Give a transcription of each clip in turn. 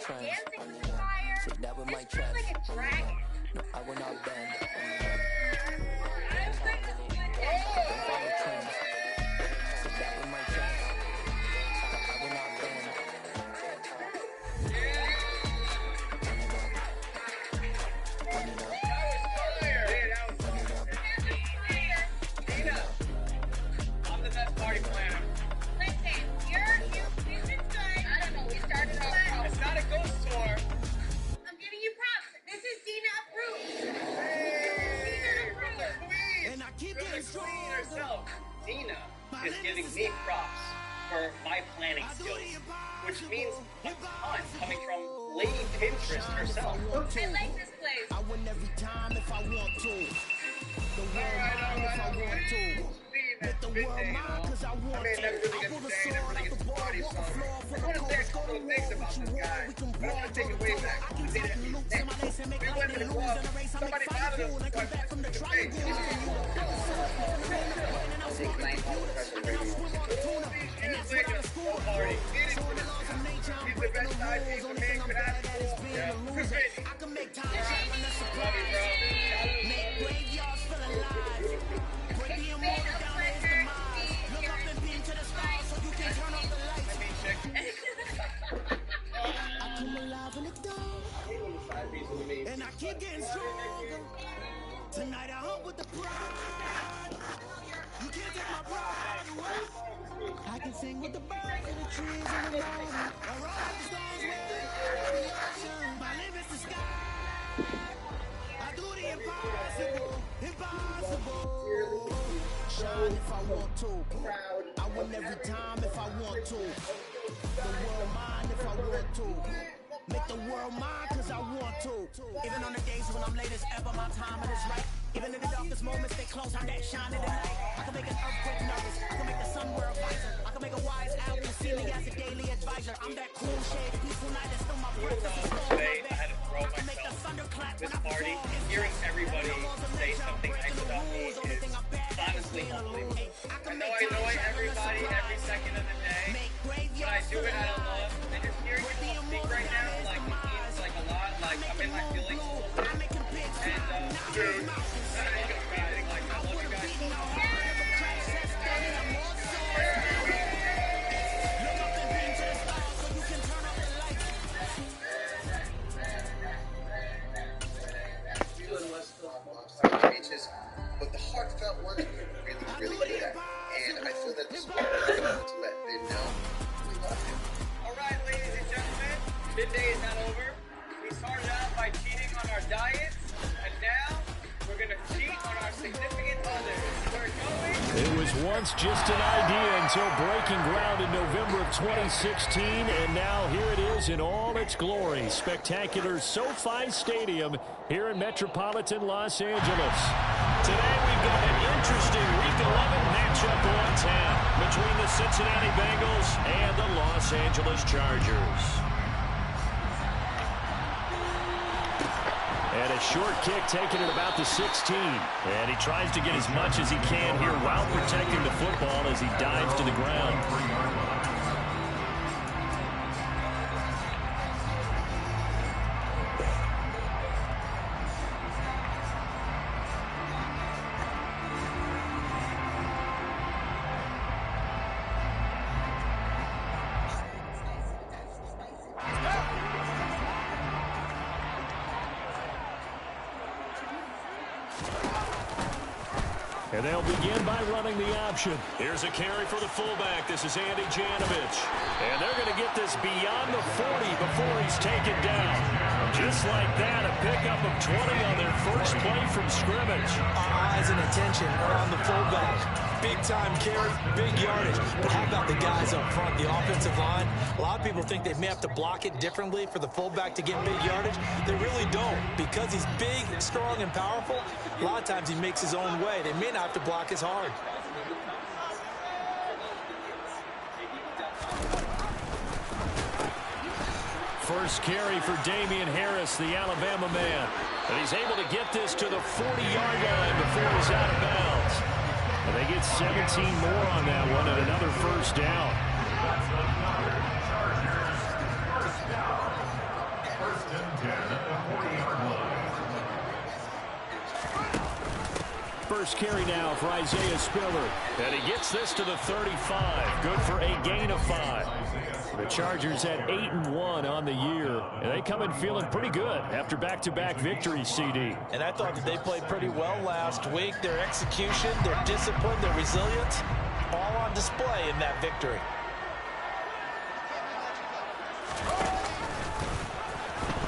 dancing with the fire. This feels like a dragon. No, I will not bend. I'm gonna That was my chest. I will not bend. I'm the best party planner. Listen, you've been good. I don't know, we started off. It's not a ghost tour. I'm giving you props. This is Dina approved. And I keep getting queen herself. Dina is giving me props for my planning skills, which means a ton coming from Lady Pinterest herself. I like this place. I win every time if I want to. The world mine if I want to. Make the world mine cause I want to. Never really get to say, never really get to party, so I just want to say a couple of things about this guy. But I'm going to take it way back. We did it. We went to the club. Somebody bothered us. He's the best side piece a man could ask for. I can make time shine when that's a make graveyards feel alive. Put the immortal down as the mind. Look up and beam to the stars so you can turn off the lights. I come alive in the dark, and I keep getting stronger. Tonight I hunt with the pride. You can't take my pride away. I can sing with the birds and the trees and the water. I roll like the stars with the ocean. My limit's the sky. I do the impossible, impossible. Shine if I want to. I win every time if I want to. The world mine if I want to. Make the world mine cause I want to. Even on the days when I'm late as ever, my timing is right. Even in the darkest moments, they close on that shining at night. I can make an earthquake nervous. I can make the sun wear a visor. I can make a wise owl see me as a daily advisor. I'm that cool shade, peaceful night, and still my breath is a storm. I had to throw myself this party. Hearing everybody say something nice about me is honestly humbling. I know I annoy everybody every second of the day, but I do it out of love. And just hearing people speak right now, like, it means like a lot. Like, I'm in my feelings a little bit. And, dude, I love you guys so much. Speeches, but the heartfelt ones we're really good at, and I feel that this is what we're going to let them know we love him. All right, ladies and gentlemen, midday is not over. We started out by cheating on our diets, and now we're going to cheat on our significant others. We're going. It was once just an idea until breaking ground in November of 2016, and now here it is in all its glory. Spectacular SoFi Stadium here in metropolitan Los Angeles. Today we've got an interesting Week 11 matchup on tap between the Cincinnati Bengals and the Los Angeles Chargers. And a short kick taken at about the 16. And he tries to get as much as he can here while protecting the football as he dives to the ground. And they'll begin by running the option. Here's a carry for the fullback. This is Andy Janovich. And they're going to get this beyond the 40 before he's taken down. Just like that, a pickup of 20 on their first play from scrimmage. Our eyes and attention are on the fullback. Big time carry, big yardage. But how about the guys up front, the offensive line? A lot of people think they may have to block it differently for the fullback to get big yardage. They really don't. Because he's big, strong, and powerful, a lot of times he makes his own way. They may not have to block as hard. First carry for Damian Harris, the Alabama man. And he's able to get this to the 40-yard line before he's out of bounds. And they get 17 more on that one and another first down. first carry now for Isaiah Spiller. And he gets this to the 35. Good for a gain of 5. The Chargers at 8-1 on the year. And they come in feeling pretty good after back-to-back victories, CD. And I thought that they played pretty well last week. Their execution, their discipline, their resilience, all on display in that victory.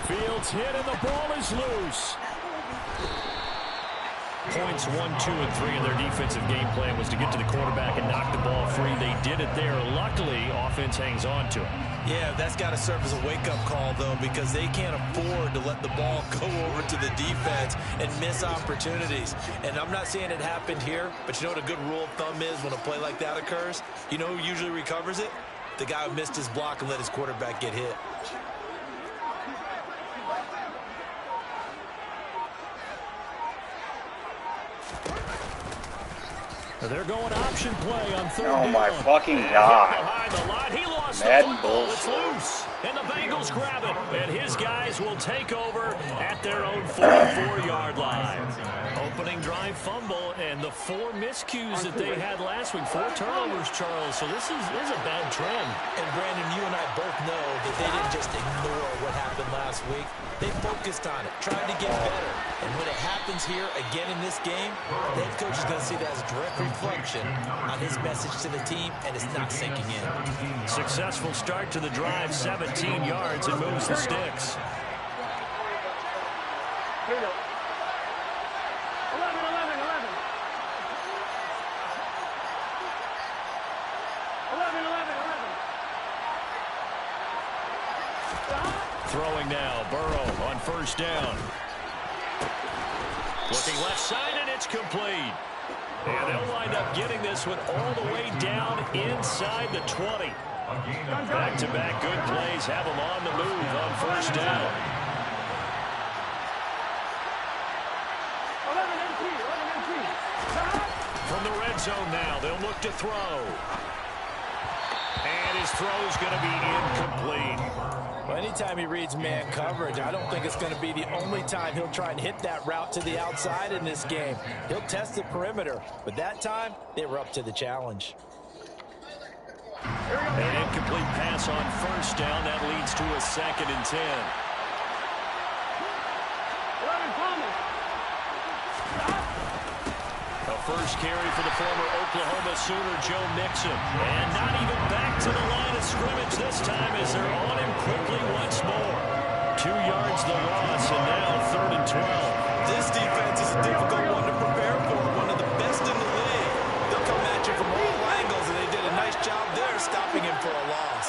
Fields hit and the ball is loose. Points 1, 2, and 3 in their defensive game plan was to get to the quarterback and knock the ball free. They did it there. Luckily, offense hangs on to it. Yeah, that's got to serve as a wake-up call, though, because they can't afford to let the ball go over to the defense and miss opportunities. And I'm not saying it happened here, but you know what a good rule of thumb is when a play like that occurs? You know who usually recovers it? The guy who missed his block and let his quarterback get hit. They're going option play on third Oh down. my fucking God. Behind the line. He lost Madden the football. bullshit. It's loose. And the Bengals grab it. And his guys will take over at their own 44-yard line. Opening drive fumble and the 4 miscues that they had last week. 4 turnovers, Charles. So this is a bad trend. And Brandon, you and I both know that they didn't just ignore what happened last week. They focused on it, tried to get better. And when it happens here again in this game, the head coach is going to see that as a direct reflection on his message to the team, and it's not sinking in. Successful start to the drive, 17 yards, and moves the sticks. Here we go. 11. Throwing now, Burrow on first down. Looking left side, and it's complete. And they'll wind up getting this one all the way down inside the 20. Back-to-back good plays have them on the move on first down. 11 From the red zone now, they'll look to throw. And his throw's going to be incomplete. Well, anytime he reads man coverage, I don't think it's going to be the only time he'll try and hit that route to the outside in this game. He'll test the perimeter, but that time, they were up to the challenge. An incomplete pass on first down. That leads to a 2nd and 10. A first carry for the former Oklahoma Sooner, Joe Mixon. And not even back to the line of scrimmage this time as they're on him quickly once more. 2 yards the loss, and now 3rd and 12. This defense is a difficult one to prepare for, one of the best in the league. They'll come at you from all angles, and they did a nice job there stopping him for a loss.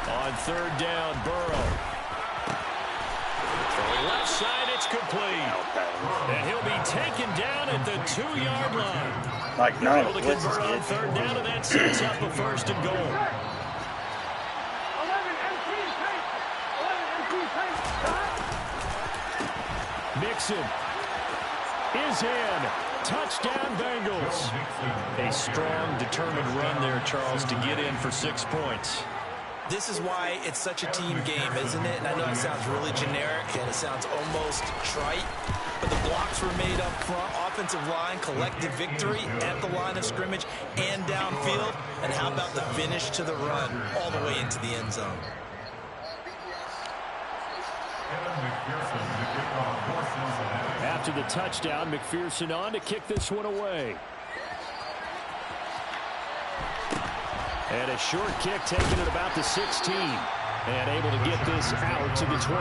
On 3rd down, Burrow. Throwing left side, it's complete. And he'll be taken down at the 2-yard line. Like none Able of to the blitzes convert on did. 3rd down, and that sets up a 1st and goal. Mixon is in. Touchdown, Bengals. A strong, determined run there, Charles, to get in for 6 points. This is why it's such a team game, isn't it? And I know it sounds really generic and it sounds almost trite, but the blocks were made up front, offensive line, collective victory at the line of scrimmage and downfield. And how about the finish to the run all the way into the end zone? After the touchdown, McPherson on to kick this one away. And a short kick taken at about the 16. And able to get this out to the 25.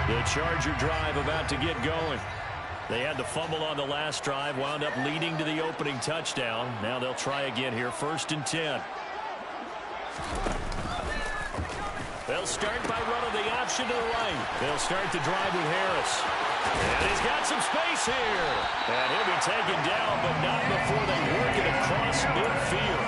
The Charger drive about to get going. They had the fumble on the last drive, wound up leading to the opening touchdown. Now they'll try again here, 1st and 10. They'll start by running the option to the right. They'll start the drive with Harris. And he's got some space here. And he'll be taken down, but not before they work it across midfield.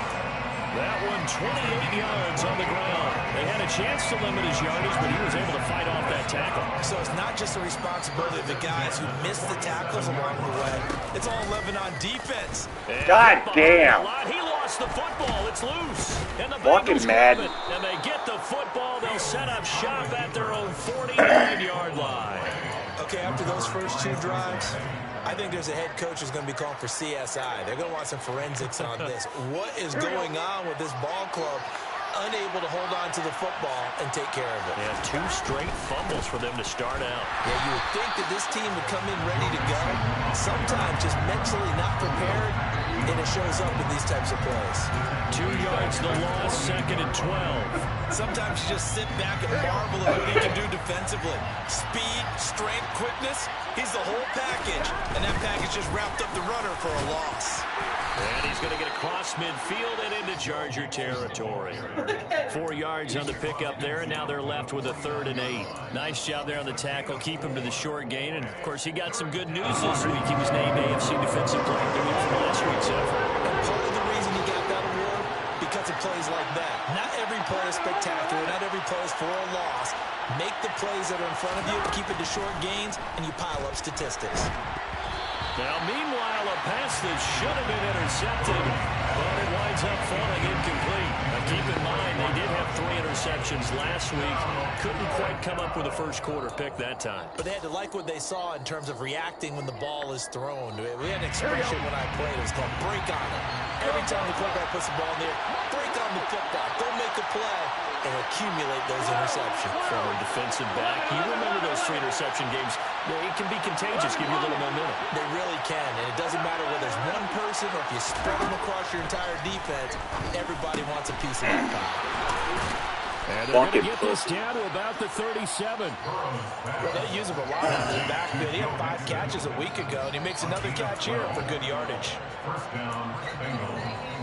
That one 28 yards on the ground. They had a chance to limit his yardage, but he was able to fight off that tackle. So it's not just the responsibility of the guys who missed the tackles along the way. It's all 11 on defense. And God damn. He lost lost the football. It's loose. And the Fucking Bengals grab Madden. it. And they get the football. They'll set up shop at their own 49-yard line. Okay, after those first 2 drives, I think there's a head coach who's going to be calling for CSI. They're going to want some forensics on this. What is going on with this ball club? Unable to hold on to the football and take care of it. Yeah, 2 straight fumbles for them to start out. Yeah, you would think that this team would come in ready to go. Sometimes just mentally not prepared, and it shows up in these types of plays. 2 yards the loss, 2nd and 12. Sometimes you just sit back and marvel at what he can do defensively. Speed, strength, quickness, he's the whole package. And that package just wrapped up the runner for a loss. And he's going to get across midfield and into Charger territory. 4 yards on the pickup there, and now they're left with a 3rd and 8. Nice job there on the tackle. Keep him to the short gain. And, of course, he got some good news this week. He was named AFC Defensive Player of the Week for last week's effort. And part of the reason he got that award, because of plays like that. Not every play is spectacular. Not every play is for a loss. Make the plays that are in front of you, keep it to short gains, and you pile up statistics. Now, meanwhile, a pass that should have been intercepted, but it winds up falling incomplete. Now, keep in mind, they did have 3 interceptions last week. Couldn't quite come up with a first-quarter pick that time. But they had to like what they saw in terms of reacting when the ball is thrown. We had an expression when I played. It was called break on it. Every time the quarterback puts the ball in there, break on the football. Don't make a play and accumulate those interceptions. Former defensive back. You remember those 3 interception games. It can be contagious, give you a little momentum. They really can, and it doesn't matter whether it's one person or if you spread them across your entire defense. Everybody wants a piece of that pie. And they're going to get this down to about the 37. Well, they use him a lot in the backfield. He had 5 catches a week ago, and he makes another catch here for good yardage. First down, Bengals.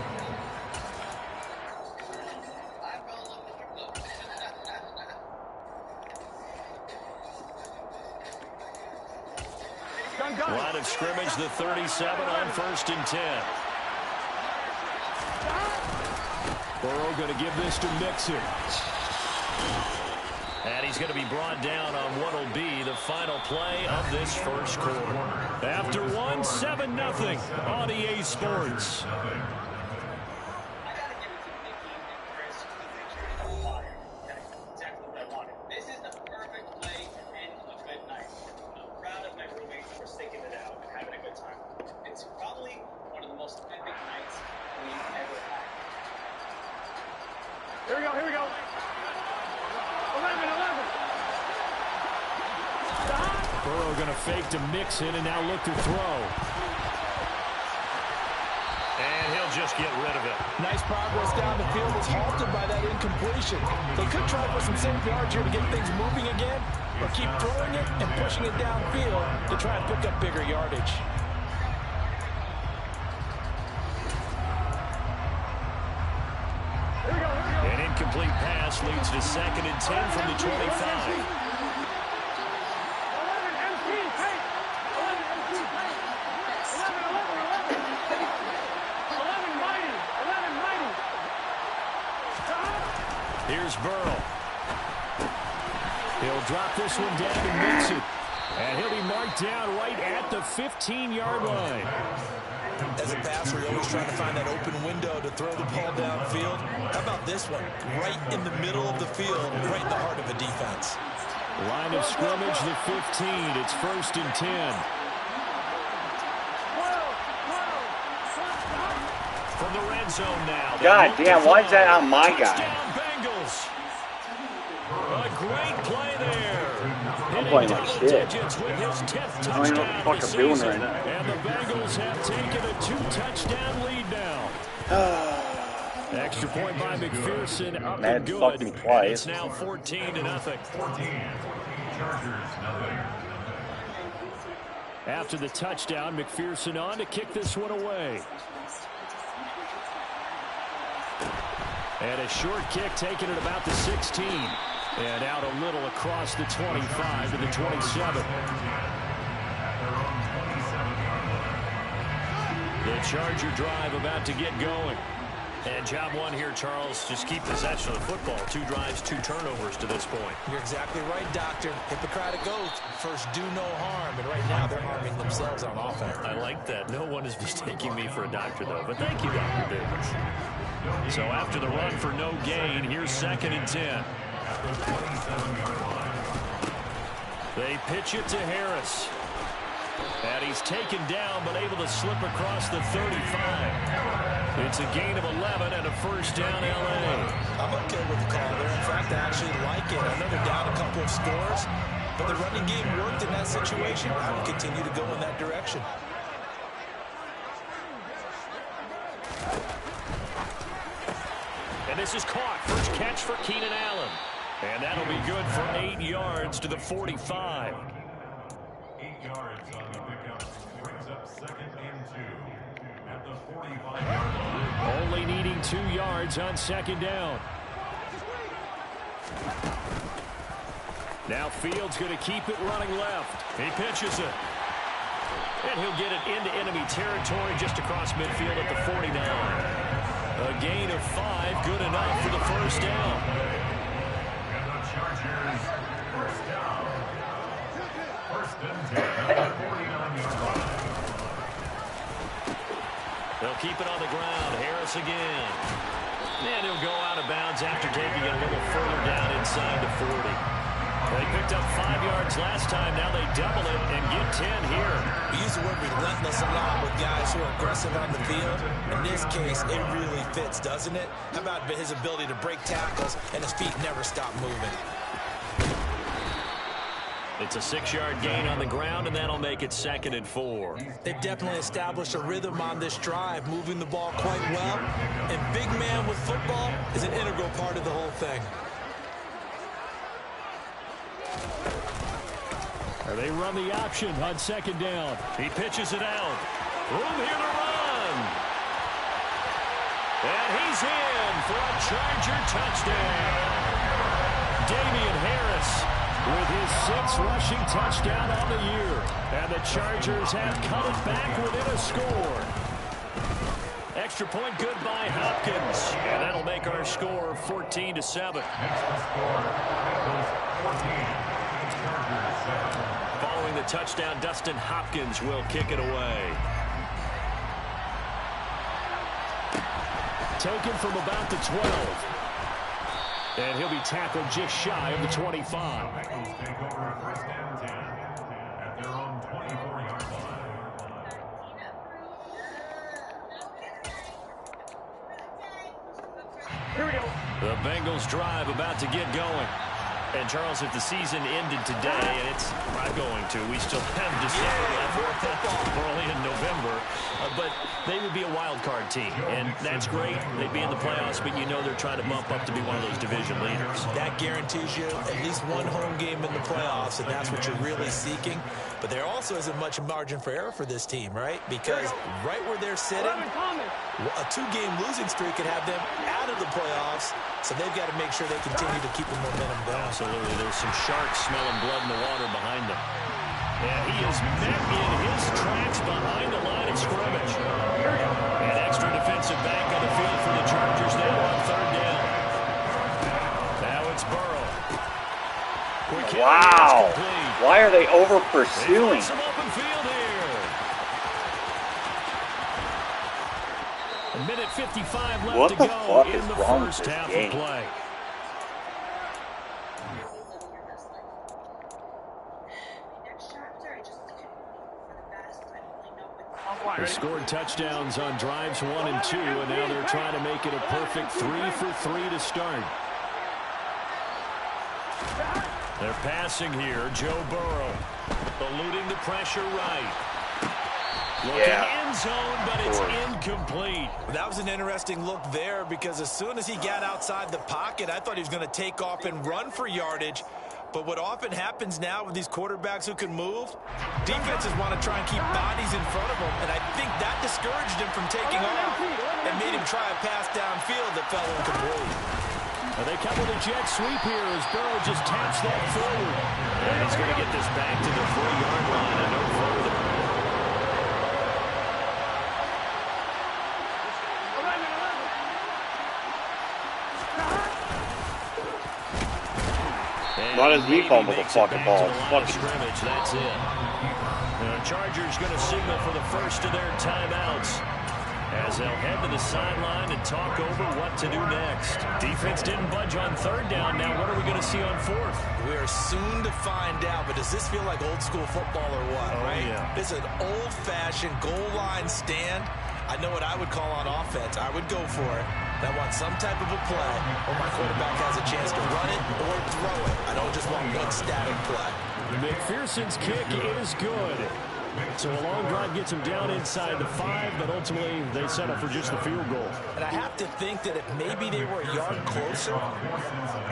Line of scrimmage, the 37 on 1st and 10. Burrow going to give this to Mixon. And he's going to be brought down on what will be the final play of this first quarter. After 1, 7-0 on EA Sports. Here we go, here we go. 11. Burrow going to fake to Mixon and now look to throw. And he'll just get rid of it. Nice progress down the field was halted by that incompletion. They could try for some safe yards here to get things moving again, or keep throwing it and pushing it downfield to try and pick up bigger yardage. An incomplete pass leads to 2nd and 10 from the 25. Here's Burrow. He'll drop this one down to Mixon. And he'll be marked down right at the 15-yard line. As a passer, you're always trying to find that open window to throw the ball downfield. How about this one? Right in the middle of the field, right in the heart of a defense. Line of scrimmage, the 15. It's 1st and 10. From the red zone now. God damn, why is that on my guy? Touchdown, Bengals. A great play there. I'm playing like shit. With his 10th I don't even know what the fuck I'm doing right now. And the Bengals have taken a 2-touchdown lead now. Extra point by McPherson, up Man, and good. fucked me twice. It's now 14-0. 14. Chargers, nothing. After the touchdown, McPherson on to kick this one away. And a short kick taken at about the 16. And out a little across the 25 to the 27. The Charger drive about to get going. And job one here, Charles, just keep possession of the football. 2 drives, 2 turnovers to this point. You're exactly right, Doctor. Hippocratic oath. First, do no harm. And right now, they're harming themselves on offense. I like that. No one is mistaking me for a doctor, though. But thank you, Dr. Davis. So after the run for no gain, here's 2nd and 10. They pitch it to Harris. And he's taken down, but able to slip across the 35. It's a gain of 11 and a first down, L.A. I'm okay with the call there. In fact, I actually like it. I know they're down a couple of scores, but the running game worked in that situation. I will continue to go in that direction. And this is caught. First catch for Keenan Allen. And that'll be good for 8 yards to the 45. 8 yards on the pickup. Brings up 2nd and 2 at the 45-yard line. Only needing 2 yards on 2nd down. Now Fields going to keep it running left. He pitches it. And he'll get it into enemy territory just across midfield at the 49. A gain of 5, good enough for the first down. And the Chargers, first down. 1st and 10 at the 49-yard line. They'll keep it on the ground. Harris again. And he'll go out of bounds after taking it a little further down inside the 40. They picked up 5 yards last time. Now they double it and get 10 here. We use the word relentless a lot with guys who are aggressive on the field. In this case, it really fits, doesn't it? How about his ability to break tackles and his feet never stop moving? It's a 6-yard gain on the ground, and that'll make it 2nd and 4. They've definitely established a rhythm on this drive, moving the ball quite well. And big man with football is an integral part of the whole thing. They run the option on 2nd down. He pitches it out. Room here to run. And he's in for a Charger touchdown. Damian Harris with his 6th rushing touchdown on the year. And the Chargers have cut it back within a score. Extra point good by Hopkins. And that'll make our score 14-7. Next to score, Bengals 14, Chargers 7. Following the touchdown, Dustin Hopkins will kick it away. Taken from about the 12. And he'll be tackled just shy of the 25. Bengals take over 1st and 10 at their own 24-yard line. Here we go. The Bengals drive about to get going. And, Charles, if the season ended today, and it's not going to, we still have December left early in November, but they would be a wild card team, and that's great. They'd be in the playoffs, but you know they're trying to bump up to be one of those division leaders. That guarantees you at least one home game in the playoffs, and that's what you're really seeking. But there also isn't much margin for error for this team, right? Because right where they're sitting, a 2-game losing streak could have them out of the playoffs, so they've got to make sure they continue to keep the momentum going. Absolutely. There's some sharks smelling blood in the water behind them. And he is met in his tracks behind the line of scrimmage. An extra defensive back on the field for the Chargers now on 3rd down. Now it's Burrow. Wow. Why are they over pursuing? Some open field here. A minute 55 left to go in the first half of play. They scored touchdowns on drives 1 and 2, and now they're trying to make it a perfect 3 for 3 to start. They're passing here. Joe Burrow eluding the pressure right. Looking end zone, but it's incomplete. That was an interesting look there because as soon as he got outside the pocket, I thought he was going to take off and run for yardage. But what often happens now with these quarterbacks who can move, defenses want to try and keep bodies in front of them, and I think that discouraged him from taking off and made him try a pass downfield that fell incomplete. They couple the jet sweep here as Burrow just taps that forward. And he's going to get this back to the 3-yard line and no further. Not as me fumble the fucking ball. Fucking scrimmage. That's it. The Chargers going to signal for the first of their timeouts as they'll head to the sideline and talk over what to do next. Defense didn't budge on third down. Now what are we going to see on fourth? We are soon to find out, but does this feel like old school football or what, right? Yeah. This is an old-fashioned goal line stand. I know what I would call on offense. I would go for it. I want some type of a play where my quarterback has a chance to run it or throw it. I don't just want one static play. McPherson's kick is good. So a long drive gets him down inside the 5, but ultimately they settle for just the field goal. And I have to think that if maybe they were a yard closer,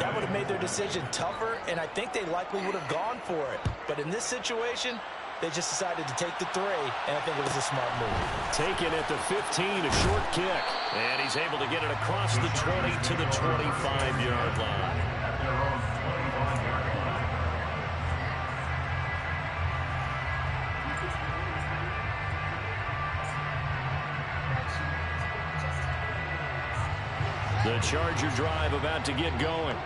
that would have made their decision tougher, and I think they likely would have gone for it. But in this situation, they just decided to take the 3, and I think it was a smart move. Taken at the 15, a short kick. And he's able to get it across the 20 to the 25-yard line. The Charger drive about to get going.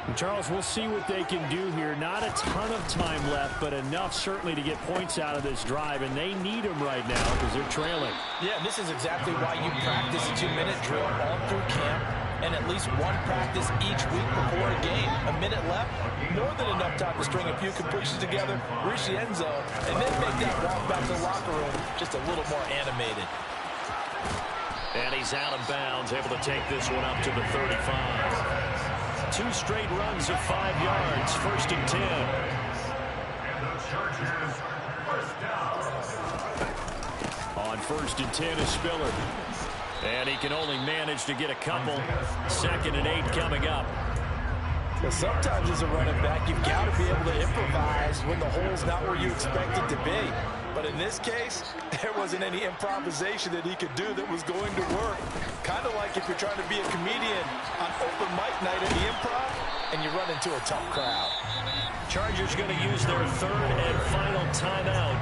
And Charles, we'll see what they can do here. Not a ton of time left, but enough certainly to get points out of this drive, and they need them right now because they're trailing. Yeah, this is exactly why you practice a 2-minute drill all through camp and at least one practice each week before a game. A minute left, more than enough time to string a few completions together, reach the end zone, and then make that walk back to the locker room just a little more animated. And he's out of bounds, able to take this one up to the 35. 2 straight runs of 5 yards, 1st and 10. And the Chargers, first down. On 1st and 10 is Spiller. And he can only manage to get a couple. 2nd and 8 coming up. Well, sometimes as a running back, you've got to be able to improvise when the hole's not where you expect it to be. But in this case, there wasn't any improvisation that he could do that was going to work. Kind of like if you're trying to be a comedian on open mic night at the Improv and you run into a tough crowd. Chargers going to use their 3rd and final timeout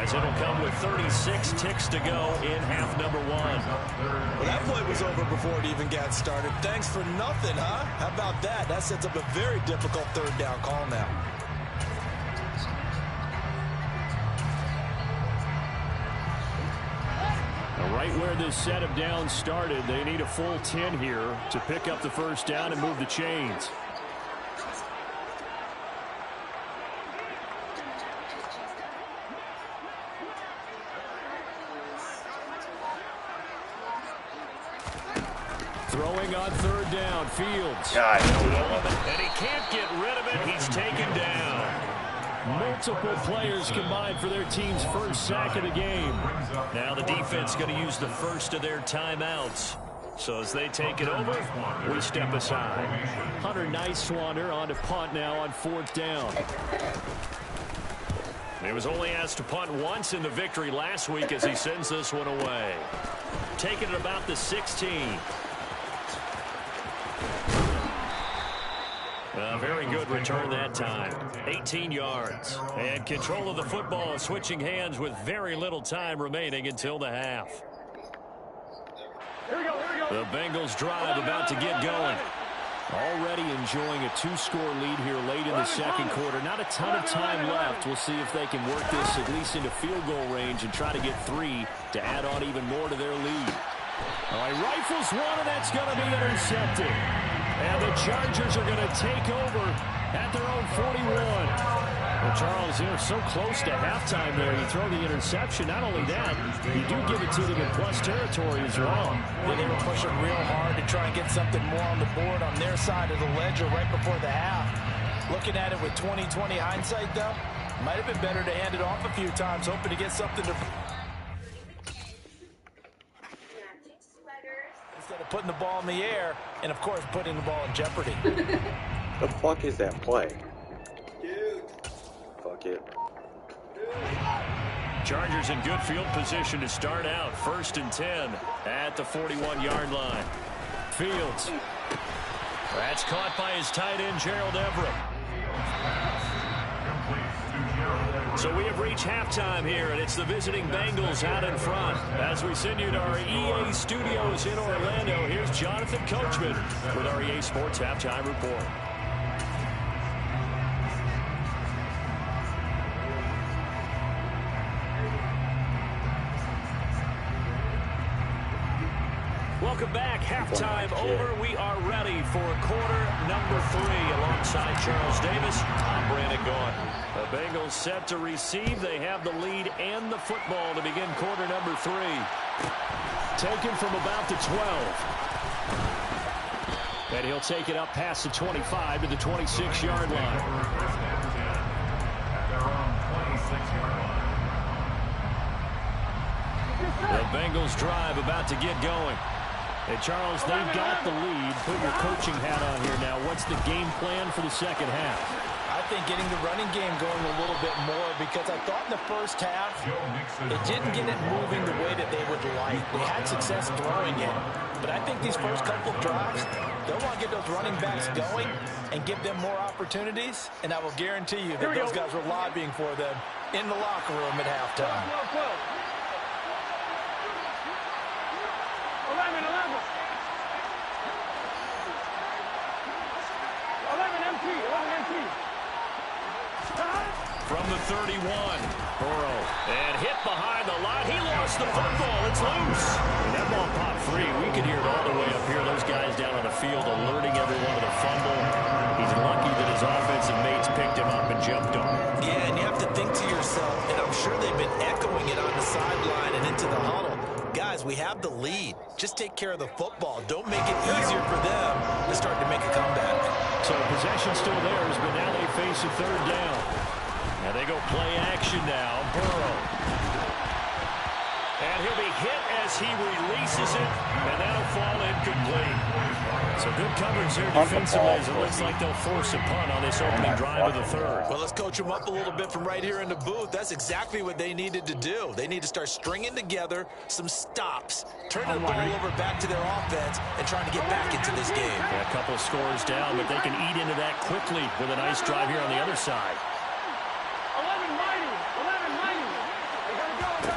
as it'll come with 36 ticks to go in half number 1. Well, that play was over before it even got started. Thanks for nothing, huh? How about that? That sets up a very difficult 3rd down call now. Right where this set of downs started, they need a full 10 here to pick up the 1st down and move the chains. Throwing on 3rd down, Fields. God. And he can't get rid of it. He's taken down. Multiple players combined for their team's 1st sack of the game. Now the defense going to use the 1st of their timeouts. So as they take it over, we step aside. Hunter Nice-Swander on to punt now on 4th down. He was only asked to punt once in the victory last week as he sends this one away. Taking it about the 16. A very good return that time. 18 yards. And control of the football switching hands with very little time remaining until the half. The Bengals drive about to get going. Already enjoying a 2-score lead here late in the 2nd quarter. Not a ton of time left. We'll see if they can work this at least into field goal range and try to get 3 to add on even more to their lead. All right, rifles one, and that's going to be intercepted. And the Chargers are going to take over at their own 41. Well, Charles, you're so close to halftime there. You throw the interception. Not only that, you do give it to them in plus territory as well. Yeah, they were pushing real hard to try and get something more on the board on their side of the ledger right before the half. Looking at it with 20/20 hindsight, though, might have been better to hand it off a few times, hoping to get something to... instead of putting the ball in the air and, of course, putting the ball in jeopardy. The fuck is that play? Fuck it. Chargers in good field position to start out. 1st and 10 at the 41-yard line. Fields. That's caught by his tight end, Gerald Everett. So we have reached halftime here, and it's the visiting Bengals out in front. As we send you to our EA studios in Orlando, here's Jonathan Coachman with our EA Sports Halftime Report. Welcome back. Halftime over. We are ready for quarter number 3. Alongside Charles Davis, I'm Brandon Gaudin. The Bengals set to receive. They have the lead and the football to begin quarter number 3. Taken from about the 12. And he'll take it up past the 25 to the 26-yard line. At their own 26-yard line. The Bengals drive about to get going. Hey, Charles, they've got the lead. Put your coaching hat on here now. What's the game plan for the second half? I think getting the running game going a little bit more, because I thought in the first half it didn't get it moving the way that they would like. They had success throwing it, but I think these first couple of drives, they'll want to get those running backs going and give them more opportunities, and I will guarantee you that those guys were lobbying for them in the locker room at halftime. 11 MT. From the 31, Burrow, and hit behind the line. He lost the football. It's loose. When that ball popped free, we could hear it all the way up here. Those guys down on the field alerting everyone of the fumble. He's lucky that his offensive mates picked him up and jumped on him. Yeah, and you have to think to yourself, and I'm sure they've been echoing it on the sideline and into the huddle. Guys, we have the lead. Just take care of the football. Don't make it easier for them to start to make a comeback. So possession still theirs, but now they face a third down. And they go play action now. Burrow. And he'll be hit as he releases it, and that'll fall incomplete. So good coverage here defensively, as it looks like they'll force a punt on this opening drive of the third. Well, let's coach them up a little bit from right here in the booth. That's exactly what they needed to do. They need to start stringing together some stops, turning the ball over back to their offense, and trying to get back into this game. Yeah, a couple of scores down, but they can eat into that quickly with a nice drive here on the other side. 11 mighty. They gotta go.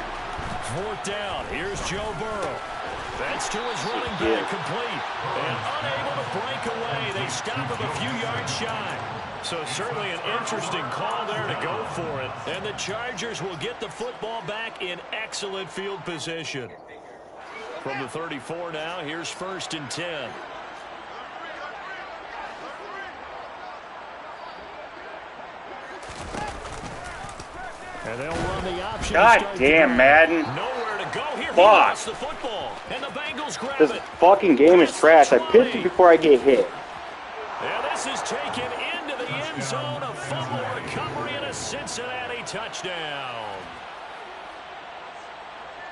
Fourth down. Here's Joe Burrow. That's to his running back, complete. And unable to break away. They stop him a few yards shy. So certainly an interesting call there to go for it. And the Chargers will get the football back in excellent field position. From the 34 now, here's 1st and 10. And they'll run the option. God damn, Madden. Nowhere to go here. Fuck. He lost the football. And the Bengals grab This it. fucking game is trash. I pitched it before I get hit. And this is taken into the end zone. A fumble recovery and a Cincinnati touchdown.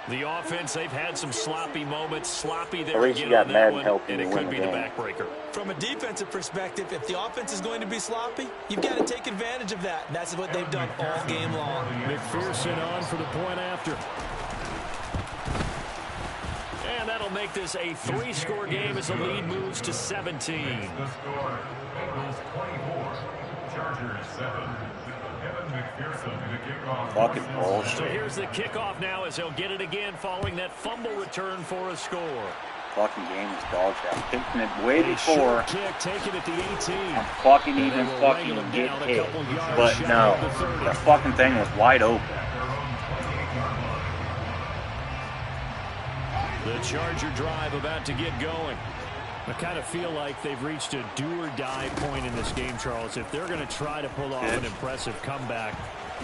The offense, they've had some sloppy moments. Sloppy there At least again you got on that Madden one, helping and you it win could the be the game. backbreaker. From a defensive perspective, if the offense is going to be sloppy, you've got to take advantage of that. And that's what they've done all game long. McPherson on for the point after. And that'll make this a 3-score game as the lead moves to 17. The score, Bengals 24, Chargers 7. Kevin McPherson in the kickoff. Fucking So bullshit. here's the kickoff now as they'll get it again following that fumble return for a score. Fucking game is dog shit. I'm picking it way A before short kick taken at the 18. I'm fucking And even they will fucking wrangle him get down a hit. couple yards But shy no, of the 30. the fucking thing was wide open. The Charger drive about to get going. I kind of feel like they've reached a do-or-die point in this game, Charles. If they're going to try to pull off an impressive comeback,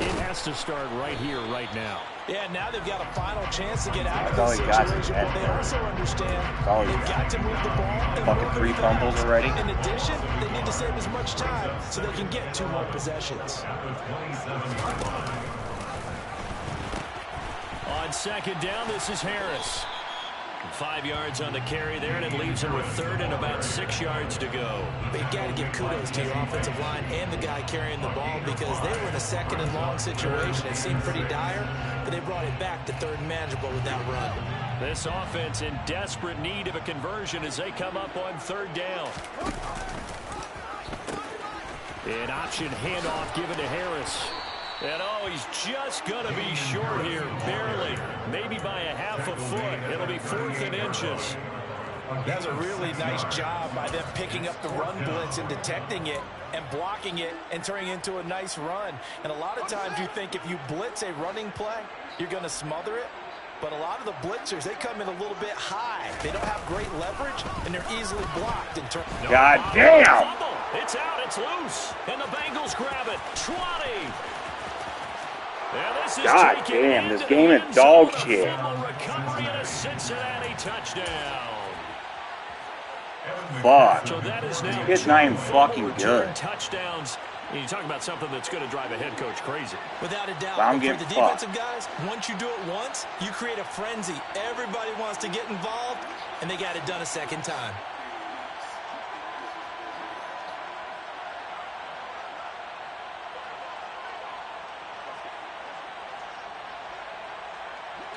it has to start right here, right now. Yeah, now they've got a final chance to get out of That's this all you got, situation, but they also understand all you they've got to move the ball and Fucking move 3 it fumbles fast. already. In addition, they need to save as much time so they can get 2 more possessions. On second down, this is Harris. 5 yards on the carry there, and it leaves him with 3rd and about 6 yards to go. But you've got to give kudos to your offensive line and the guy carrying the ball, because they were in a 2nd and long situation. It seemed pretty dire, but they brought it back to 3rd and manageable with that run. This offense in desperate need of a conversion as they come up on 3rd down. An option handoff given to Harris. And oh, he's just going to be short here, barely, maybe by a half a foot. It'll be 4th and inches. That was a really nice job by them picking up the run blitz and detecting it and blocking it and turning it into a nice run. And a lot of times you think if you blitz a running play, you're going to smother it. But a lot of the blitzers, they come in a little bit high. They don't have great leverage, and they're easily blocked in turn. God damn! It's out, it's loose, and the Bengals grab it. 20. God damn, this game is dog shit. Recovery and a Cincinnati touchdown. Fuck. So that is now It's not even fucking good. Touchdowns. You talk about something that's going to drive a head coach crazy. Without a doubt. I'm For getting the fucked. defensive guys, once you do it once, you create a frenzy. Everybody wants to get involved, and they got it done a second time.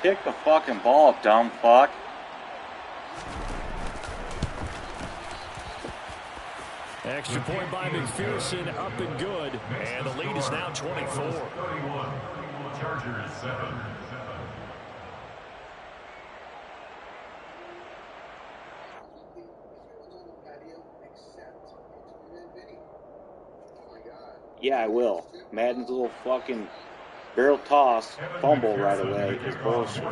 Kick the fucking ball, dumb fuck. Extra point by McPherson, up and good. And the lead is now 24. 31. Chargers 7. Yeah, I will. Madden's little fucking barrel toss fumble right away is bullshit.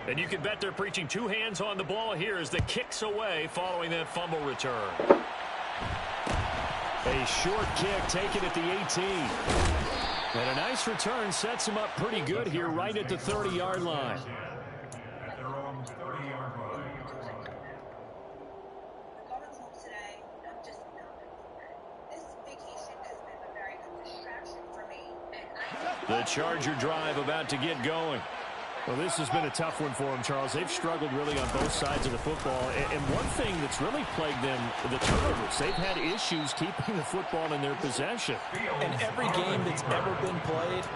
And you can bet they're preaching two hands on the ball here as the kick's away following that fumble return. A short kick taken at the 18. And a nice return sets him up pretty good here right at the 30-yard line. At their own 30-yard line. Going home today, I'm just numb. This vacation has been a very good distraction for me. And The Charger drive about to get going. Well, this has been a tough one for them, Charles. They've struggled really on both sides of the football. And one thing that's really plagued them, the turnovers. They've had issues keeping the football in their possession. And every game that's ever been played,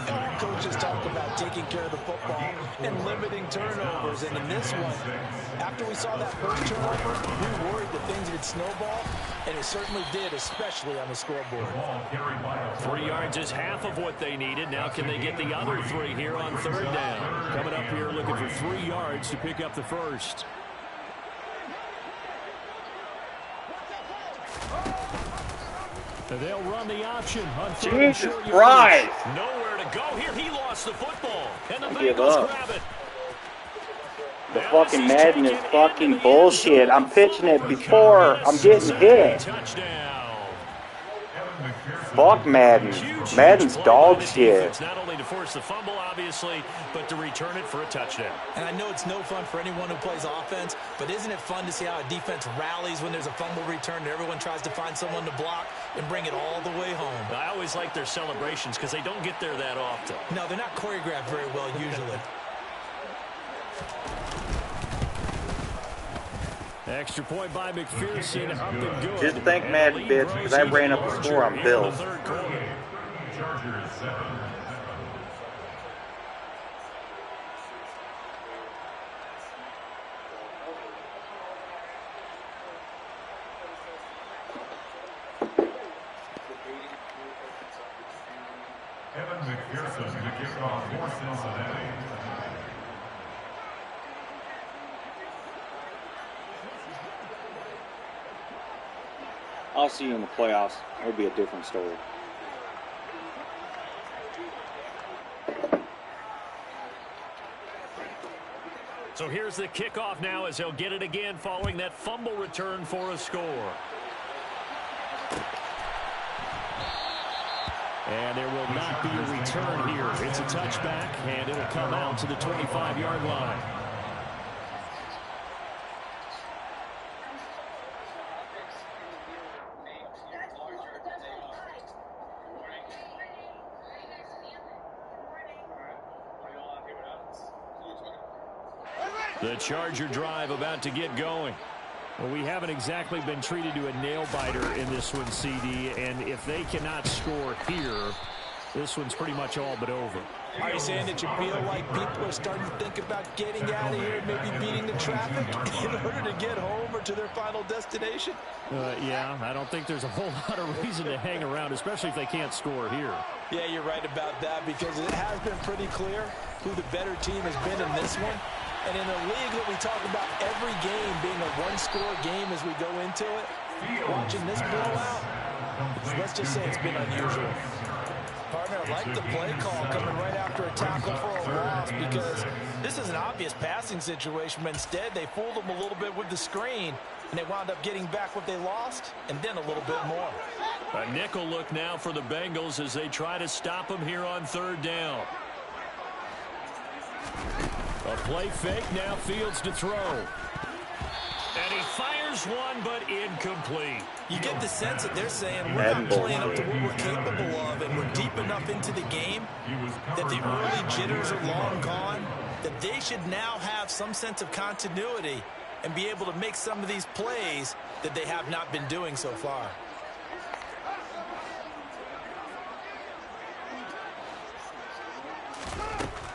all coaches talk about taking care of the football and limiting turnovers. And in this one, after we saw that first turnover, we worried that things would snowball, and it certainly did, especially on the scoreboard. 3 yards is half of what they needed. Now can they get the other 3 here on third down? Coming up here looking for 3 yards to pick up the first. They'll run the option on third and Jesus short Christ! yardage. Nowhere to go here. He lost the football. And the Give Bengals up. grab it. The fucking Madden is fucking bullshit. I'm pitching it before I'm getting hit. Fuck Madden. Madden's dog shit. Not only to force the fumble, obviously, but to return it for a touchdown. And I know it's no fun for anyone who plays offense, but isn't it fun to see how a defense rallies when there's a fumble return and everyone tries to find someone to block and bring it all the way home? I always like their celebrations because they don't get there that often. No, they're not choreographed very well usually. Extra point by McPherson, up and good. Just think Madden, bitch, because I ran up the score on Bills. Chargers 7. Evan McPherson to kick off for Cincinnati. I'll see you in the playoffs. It'll be a different story. So here's the kickoff now as they'll get it again following that fumble return for a score. And there will not be a return here. It's a touchback, and it'll come out to the 25-yard line. The Charger drive about to get going. Well, we haven't exactly been treated to a nail-biter in this one, CD, and if they cannot score here, this one's pretty much all but over. Are you saying that you feel like people are starting to think about getting out of here and maybe beating the traffic in order to get home or to their final destination? Yeah, I don't think there's a whole lot of reason to hang around, especially if they can't score here. Yeah, you're right about that because it has been pretty clear who the better team has been in this one. And in a league that we talk about every game being a one-score game as we go into it, watching this blowout, let's just say it's been unusual. Partner, I like the play call coming right after a tackle for a loss, because this is an obvious passing situation, but instead they fooled them a little bit with the screen, and they wound up getting back what they lost and then a little bit more. A nickel look now for the Bengals as they try to stop them here on 3rd down. A play fake, now Fields to throw. And he fires one, but incomplete. You get the sense that they're saying we're not playing up to what we're capable of, and we're deep enough into the game that the early jitters are long gone, that they should now have some sense of continuity and be able to make some of these plays that they have not been doing so far.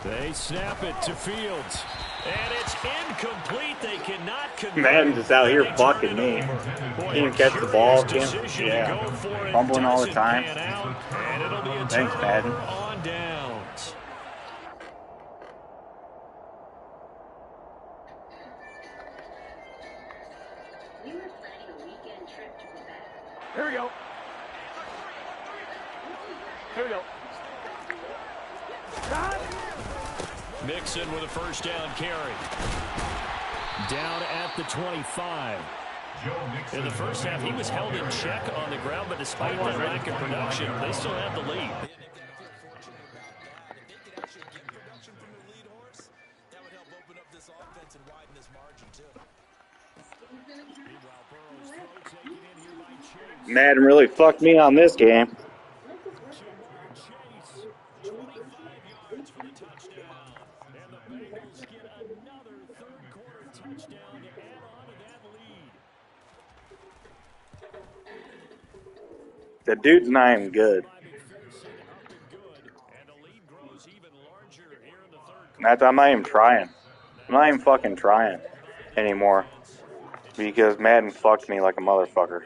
They snap it to Fields. And it's incomplete. They cannot convert. Madden's just out here fucking me. Can't catch the ball. Yeah. Fumbling all the time. Thanks, Madden. On downs. Here we go. Here we go. Mixon with a 1st down carry. Down at the 25. In the first half, he was held in check on the ground, but despite that lack of production, they still have the lead. Madden really fucked me on this game. The dude's not even good. I'm not even trying. I'm not even fucking trying anymore. Because Madden fucked me like a motherfucker.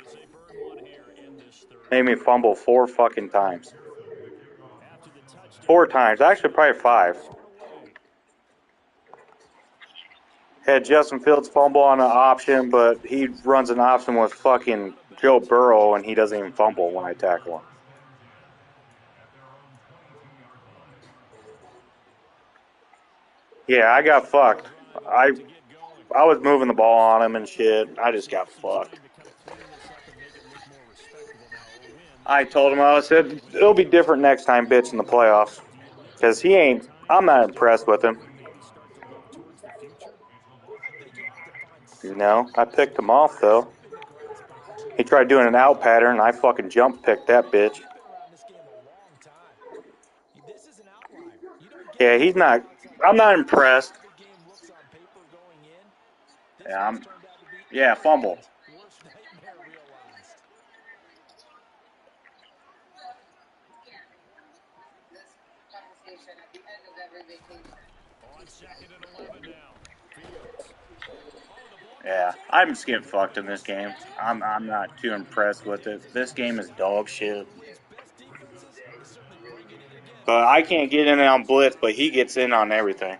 Made me fumble 4 fucking times. 4 times. Actually, probably 5. Had Justin Fields fumble on an option, but he runs an option with fucking Joe Burrow, and he doesn't even fumble when I tackle him. Yeah, I got fucked. I was moving the ball on him and shit. I just got fucked. I told him, I said, it'll be different next time, bitch, in the playoffs. Because I'm not impressed with him. No, I picked him off, though. He tried doing an out pattern, and I fucking jump picked that bitch. Yeah, I'm not impressed. Yeah, fumble. Yeah, I'm just getting fucked in this game. I'm not too impressed with it. This game is dog shit. But I can't get in on blitz, but he gets in on everything.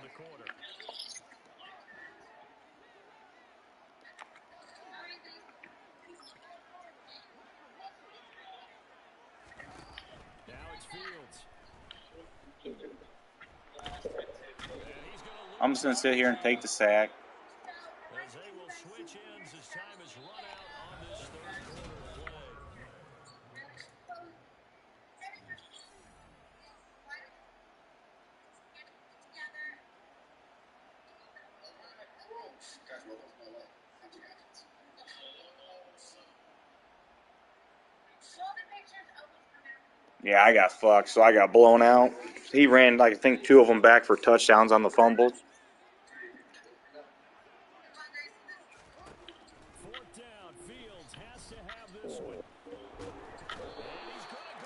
I'm just going to sit here and take the sack. As they will switch ends as time is run out on this 3rd quarter play. Yeah, I got fucked, so I got blown out. He ran, I think, 2 of them back for touchdowns on the fumbles. 4th down, Fields has to have this one.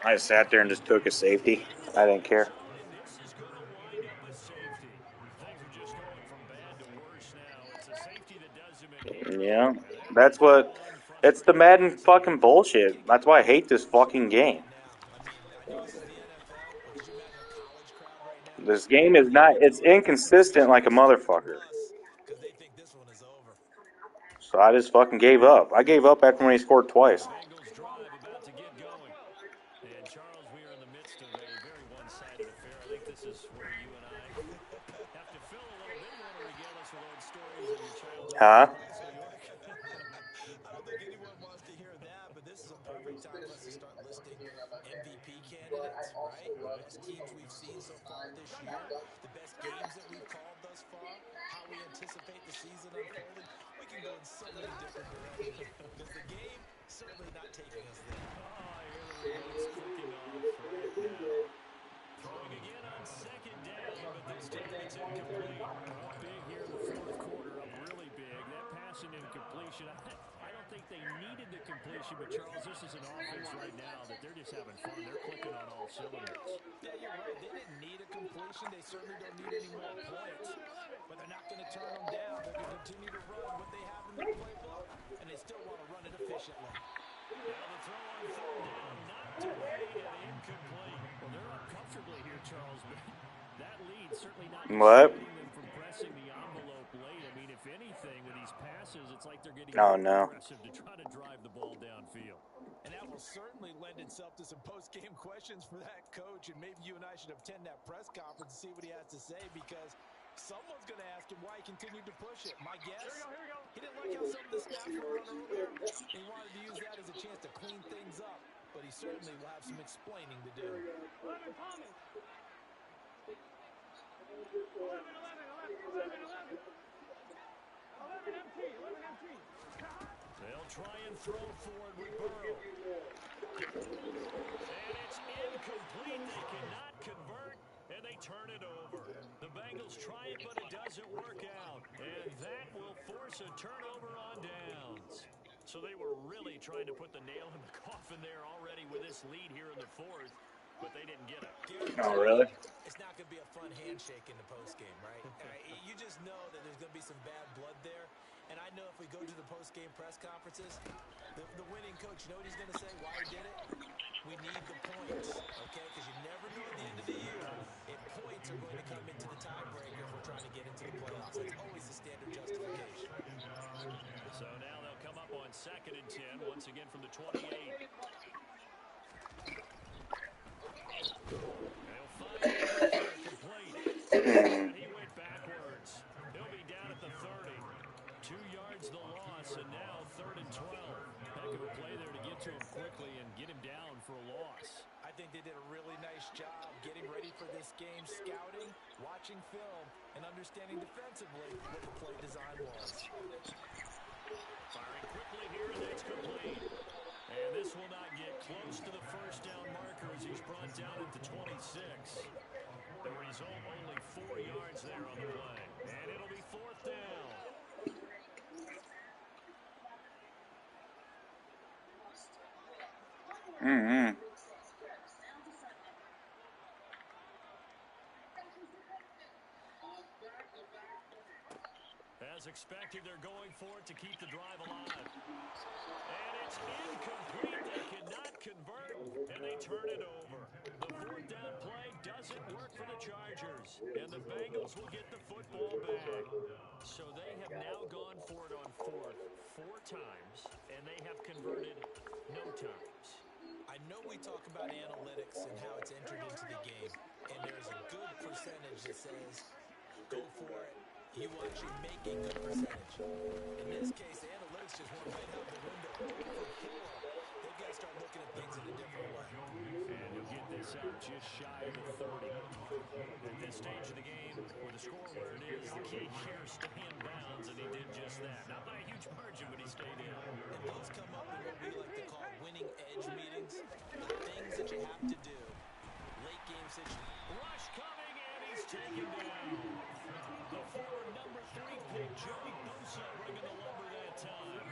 I just sat there and just took a safety. I didn't care. This is going to wind up a safety. Things are just going from bad to worse now. It's a safety that does him in. Yeah, it's the Madden fucking bullshit. That's why I hate this fucking game. This game it's inconsistent like a motherfucker. So I just fucking gave up. I gave up after when he scored twice. Bengals drive about to get going. And Charles, we are in the midst of a very stories of your childhood Huh? across New York? I don't think anyone wants to hear that, but this is a perfect time for us to start listing MVP candidates, right? The best teams we've seen so far this year, the best games that we've called thus far, how we anticipate the season unfolding. We can go in so many different directions because the game certainly not taking us there. Oh, I hear the remotes clicking off right now. Throwing again on second down, but this time it's incomplete. Up big here in the fourth quarter, up really big. That pass and incompletion, I don't think they needed the completion, but Charles, this is an offense right now that they're just having fun. They're clicking on all cylinders. Yeah, you're right. They didn't need a completion. They certainly don't need any more points, but they're not going to turn them down. They're going to continue to run what they have in their playbook, and they still want to run it efficiently. Now the throw on third down, knocked away and incomplete. Well, they're up comfortably here, Charles, but that lead certainly not dissuading them from pressing the envelope late. I mean, if anything, with these passes, it's like they're getting more aggressive to try to drive the ball downfield. And that will certainly lend itself to some post-game questions for that coach, and maybe you and I should attend that press conference and see what he has to say, because someone's going to ask him why he continued to push it. My guess, he didn't like how some of the snaps were run earlier. He wanted to use that as a chance to clean things up, but he certainly will have some explaining to do. 11, Palmer. 11 empty. They'll try and throw forward with Burrow. And it's incomplete. They cannot convert, and they turn it over. The Bengals try it, but it doesn't work out. And that will force a turnover on downs. So they were really trying to put the nail in the coffin there already with this lead here in the fourth, but they didn't get it. Oh, really? It's not going to be a fun handshake in the postgame, right? You just know that there's going to be some bad blood there. And I know if we go to the post-game press conferences, the winning coach, you know what he's going to say, why he did it? We need the points, okay? Because you never know at the end of the year if points are going to come into the tiebreaker if we're trying to get into the playoffs. That's always the standard justification. So now they'll come up on 2nd and 10, once again from the 28. They'll find it complete. And he went backwards. He'll be down at the 30. 2 yards the loss, and now 3rd and 12. Heck of a play there to get to him quickly and get him down for a loss. I think they did a really nice job getting ready for this game, scouting, watching film, and understanding defensively what the play design was. Firing quickly here, and it's complete. And this will not get close to the first down marker as he's brought down at the 26. The result, only 4 yards there on the play. And it'll be 4th down. Mm-hmm. As expected, they're going for it to keep the drive alive. And it's incomplete. They cannot convert, and they turn it over. The 4th down play doesn't work for the Chargers, and the Bengals will get the football back. So they have now gone for it on 4th 4 times, and they have converted no times. I know we talk about analytics and how it's entered into the game, and there's a good percentage that says go for it. You actually make a good percentage. In this case, the analytics just went right out the window. 4 for 4. They've got to start looking at things in a different way. And he'll get this out just shy of the 30. At this stage of the game, with the score where it is, the key here is stay in bounds, and he did just that. Not by a huge margin, but he stayed in. And those come up in what we like to call winning edge meetings. The things that you have to do. Late game situation. Rush coming, and he's taken down. The former number 3 pick, Joey Bosa, bringing the lumber that time.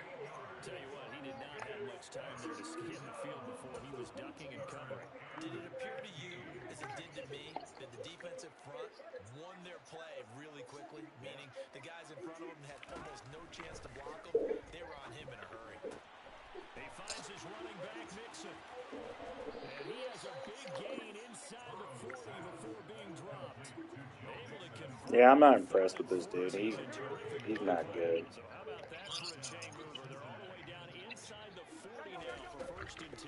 Tell you what, he did not have much time there to scan the field before he was ducking and covering. Did it appear to you, as it did to me, that the defensive front won their play really quickly? Meaning the guys in front of him had almost no chance to block him. They were on him in a hurry. He finds his running back, Mixon. And he has a big gain inside the 40 before being dropped. Yeah, I'm not impressed with this dude. He's not good. So how about that for a chain mover? They're all the way down inside the 40 now for 1st and 10.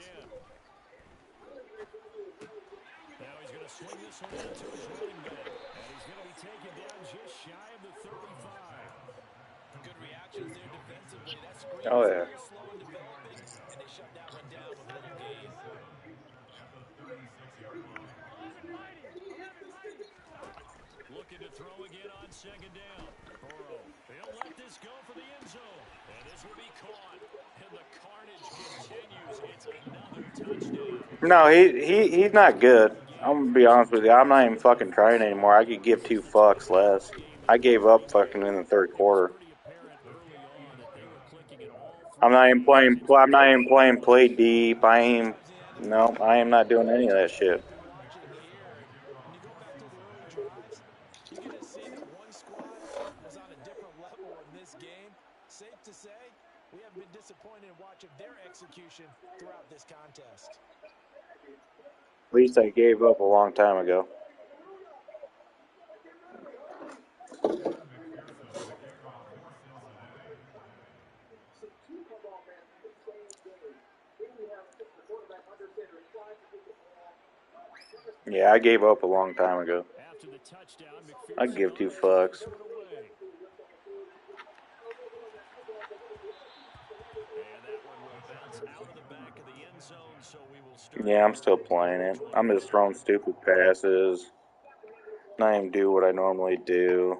Now he's going to swing this one out to his running back. And he's going to be taken down just shy of the 35. Oh, yeah. Slow in developing, and they shut that one down with a little gain. At the 36-yard line. Looking to throw again on second down. Burrow, he'll let this go for the end zone. And this will be caught. And the carnage continues. It's another touchdown. No, he's not good. I'm gonna be honest with you. I'm not even fucking trying anymore. I could give 2 fucks less. I gave up fucking in the third quarter. I'm not even playing. I'm not even playing play deep. I ain't. No, I am not doing any of that shit. When you go back to the early drives, you can just see that one squad was on a different level in this game. Safe to say, we haven't been disappointed in watching their execution throughout this contest. At least I gave up a long time ago. Yeah, I gave up a long time ago. I'd give 2 fucks. Yeah, I'm still playing it. I'm just throwing stupid passes. Not even do what I normally do.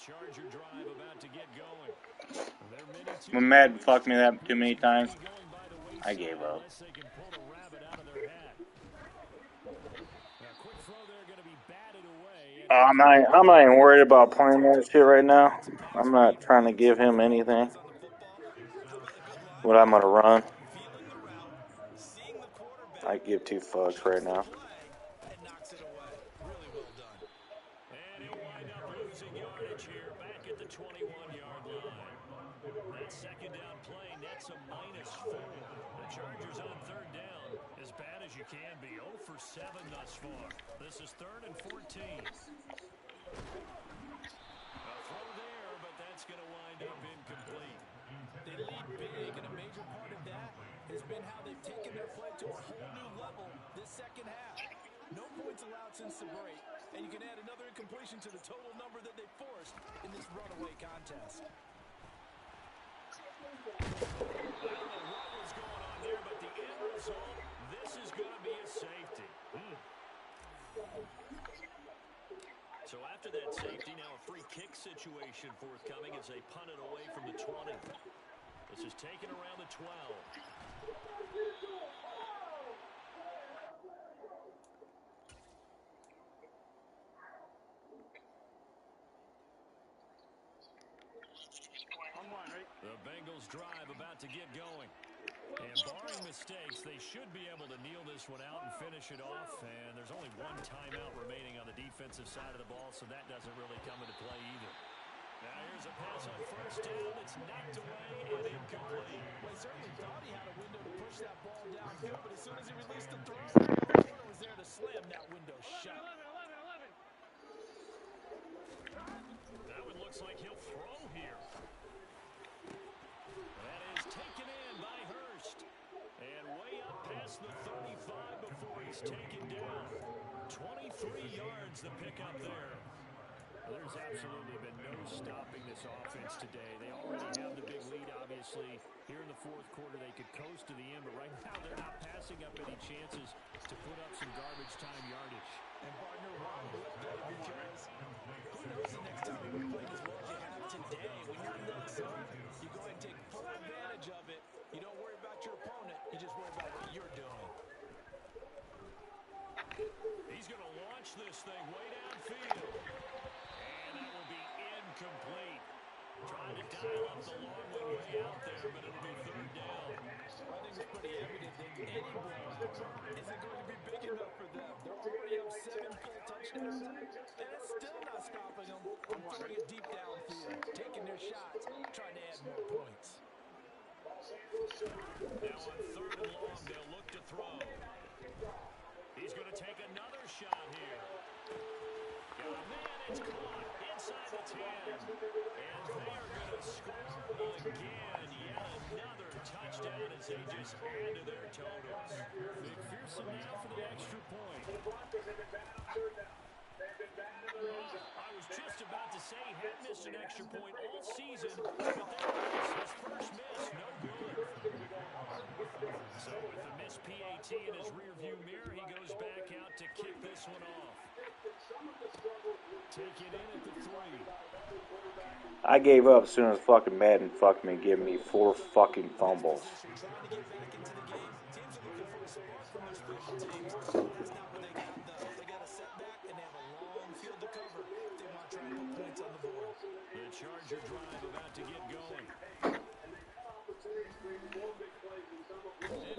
Charger drive about to get going. When Madden fucked me that too many times, I gave up. I'm not even worried about playing that shit right now. I'm not trying to give him anything. What I'm gonna run. I give 2 fucks right now. And knocks it away. Really well done. And he'll wind up losing yardage here back at the 21-yard line. That second down play nets a -4. The Chargers on third down, as bad as you can be. 0 for 7 thus far. This is 3rd and 14. A throw there, but that's going to wind up incomplete. They lead big, and a major part of that has been how they've taken their play to a whole new level this second half. No points allowed since the break, and you can add another incompletion to the total number that they forced in this runaway contest. I don't know what was going on there, but the end result, this is going to be a safety. So after that safety, now a free kick situation forthcoming as they punt it away from the 20. This is taken around the 12. The Bengals drive about to get going. And barring mistakes, they should be able to kneel this one out and finish it off. And there's only 1 timeout remaining on the defensive side of the ball, so that doesn't really come into play either. Now here's a pass on first down. It's knocked away and incomplete. Well, he certainly thought he had a window to push that ball downfield, but as soon as he released the throw, the corner was there to slam that window shut. That one looks like he'll throw here. That is taken in by Hurst. And way up past the 35 before he's taken down. 23 yards the pickup there. There's absolutely been no stopping this offense today. They already have the big lead, obviously. Here in the fourth quarter, they could coast to the end, but right now they're not passing up any chances to put up some garbage time yardage. And partner, why look good? Because who knows the next time you're playing as well as you have today. When you're in that zone, you go ahead and take full advantage of it. You don't worry about your opponent. You just worry about what you're doing. He's going to launch this thing way downfield. And that will be incomplete. Trying to dial up the long one way out there, but it'll be third down. I think it's pretty evident that any blowout isn't going to be big enough for them. They're already up 7 full touchdowns, and it's still not stopping them from throwing it deep downfield, taking their shots, trying to add more points. Now on third and long, they'll look to throw. He's going to take another shot here. Got a man, it's caught inside the 10. And they are going to score again. Yet another touchdown as they just add to their totals. McPherson now for the extra point. just about to say he had missed an extra point all season, but there it is. His first miss, no good. So with the missed PAT in his rearview mirror, he goes back out to kick this one off. Take it in at the 3. I gave up as soon as fucking Madden fucked me, giving me 4 fucking fumbles. Trying to get back into the game. Teams are looking for a spark from their special teams. That's not what they got, though. They got a setback, and they have a long field to cover if they want to try and put points on the board. The Charger drive about to get going. And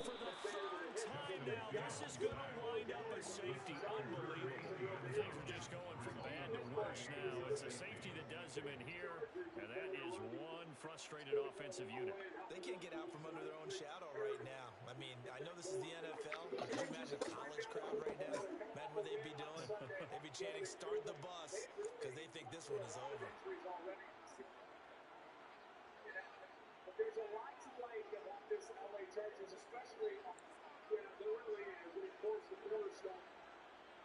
for the 3rd time now, this is going to wind up a safety. Unbelievable. Things are just going from bad to worse now. It's a safety that does him in here, and that is one frustrated offensive unit. They can't get out from under their own shadow right now. I mean, I know this is the NFL, but could you imagine a college crowd right now? Imagine what they'd be doing. They'd be chanting, "Start the bus," because they think this one is over. There's a lot to like about this LA Chargers, especially, there really is. And of course, the cornerstone,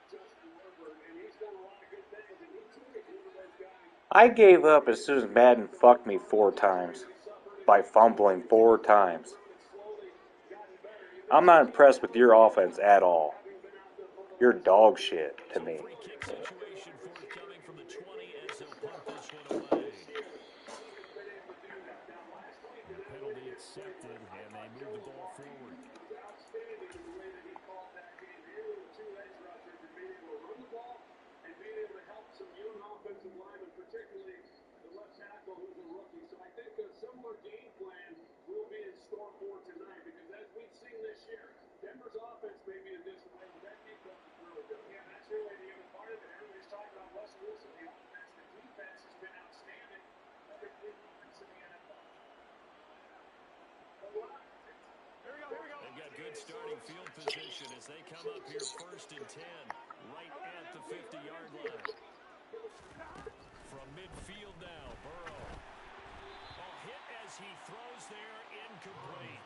Justin Herbert, and he's done a lot of good things, and he too is one of those guys. I gave up as soon as Madden fucked me 4 times by fumbling 4 times. I'm not impressed with your offense at all. You're dog shit to me. Free kick situation forthcoming from the 20 as they'll punt this one away. The penalty accepted, and they move the ball forward. Outstanding in the way that he called that game. Here were the 2 edge rushers and being able to run the ball and being able to help some young offensive linemen, particularly the left tackle who's a rookie. So I think a similar game plan will be in store for tonight because as we've seen this year, Denver's offense may be in disarray, but that defense is really good. Yeah, that's really the other part of it. Everybody's talking about Russell Wilson, the offense. The defense has been outstanding. Number 3 defense in the NFL. They've got good starting field position as they come up here 1st and 10, right at the 50-yard line. From midfield now, Burrow. Hit as he throws there, incomplete.